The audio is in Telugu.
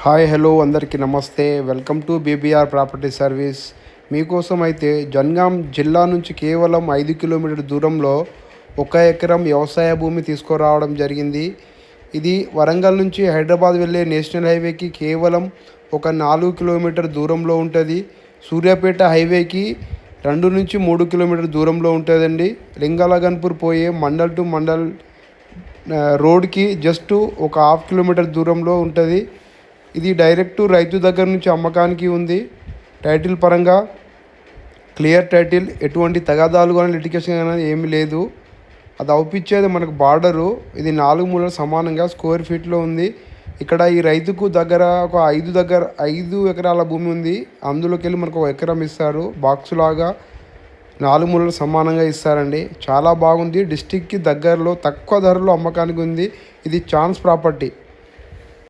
హాయ్ హలో అందరికీ నమస్తే. Welcome to BBR property service. మీకోసం అయితే జనగాం జిల్లా నుంచి కేవలం 5 కిలోమీటర్ దూరంలో 1 ఎకరం వ్యవసాయ భూమి తీసుకురావడం జరిగింది. ఇది వరంగల్ నుంచి హైదరాబాద్ వెళ్ళే నేషనల్ హైవేకి కేవలం ఒక 4 కిలోమీటర్ దూరంలో ఉంటుంది. సూర్యాపేట హైవేకి 2 నుంచి 3 కిలోమీటర్ దూరంలో ఉంటుందండి. లింగాలగన్పూర్ పోయే మండల్ టు మండల్ రోడ్కి జస్ట్ ఒక 1/2 కిలోమీటర్ దూరంలో ఉంటుంది. ఇది డైరెక్ట్ రైతు దగ్గర నుంచి అమ్మకానికి ఉంది. టైటిల్ పరంగా క్లియర్ టైటిల్, ఎటువంటి తగాదాలు కానీ లిటిగేషన్ అనేది ఏమీ లేదు. అది అవుపిచ్చేది మనకు బార్డరు. ఇది 4 మూలలు సమానంగా స్క్వేర్ ఫీట్లో ఉంది. ఇక్కడ ఈ రైతుకు దగ్గర ఒక 5 ఎకరాల భూమి ఉంది. అందులోకి వెళ్ళి మనకు 1 ఎకరం ఇస్తారు. బాక్స్ లాగా 4 మూలలు సమానంగా ఇస్తారండి. చాలా బాగుంది. డిస్టిక్కి దగ్గరలో తక్కువ ధరలో అమ్మకానికి ఉంది. ఇది ఛాన్స్ ప్రాపర్టీ.